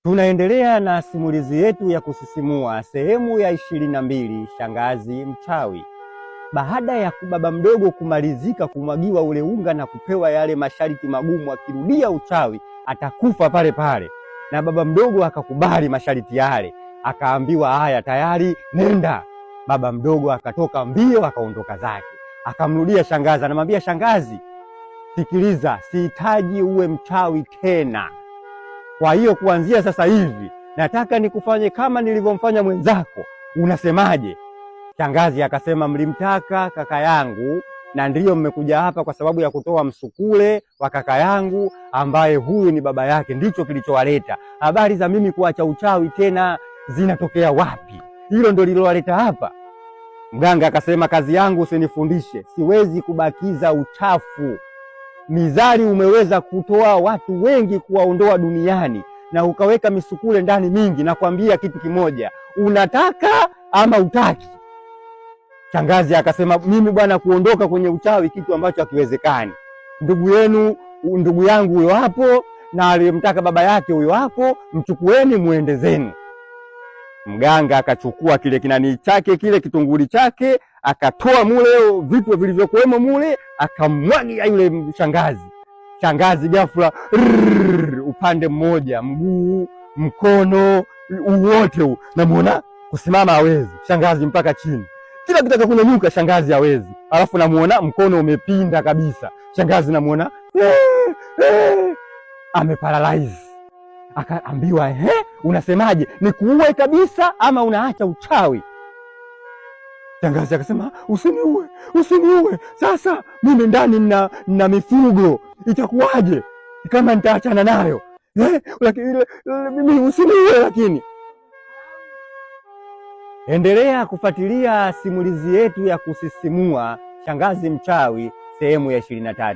Tunaendelea na simulizi yetu ya kusisimua sehemu ya 22, shangazi mchawi. Baada ya baba mdogo kumalizika kumwagiwa ule unga na kupewa yale masharti magumu, akirudia uchawi atakufa pale pale, na baba mdogo akakubali masharti yale, akaambiwa haya tayari nenda. Baba mdogo akatoka mbio akaondoka zake, akamrudia shangazi, anamwambia shangazi, sikiliza, sihitaji uwe mchawi tena. Kwa hiyo kuanzia sasa hivi nataka nikufanye kama nilivyomfanya mwenzako, unasemaje? Shangazi akasema, mlimtaka kaka yangu na ndiyo mmekuja hapa kwa sababu ya kutoa msukule wa kaka yangu ambaye huyu ni baba yake, ndicho kilichowaleta. Habari za mimi kuacha uchawi tena zinatokea wapi? Hilo ndio lilowaleta hapa. Mganga akasema, kazi yangu usinifundishe, siwezi kubakiza uchafu. Mizari umeweza kutoa watu wengi kuwaondoa duniani na ukaweka misukule ndani mingi, na kuambia kitu kimoja, unataka ama utaki? Shangazi akasema, mimi bwana, kuondoka kwenye uchawi kitu ambacho hakiwezekani. Ndugu yangu huyo hapo na aliyemtaka baba yake huyo hapo, mchukueni muende zenu. Mganga akachukua kile kinani chake, kile kitunguli chake, akatoa mule vitu vilivyokuwemo mule, akamwagia yule shangazi. Shangazi ghafla upande mmoja, mguu, mkono wote namuona kusimama hawezi shangazi, mpaka chini kila kitaka kunyanyuka shangazi hawezi. Alafu namuona mkono umepinda kabisa shangazi, namuona ameparalyze. Akaambiwa, unasemaje, nikuue kabisa ama unaacha uchawi? Shangazi akasema, usiniue. Sasa mimi ndani na mifugo, itakuwaje kama nitaachana nayo? Mimi usiniue. Lakini endelea kufuatilia simulizi yetu ya kusisimua, shangazi mchawi, sehemu ya 23.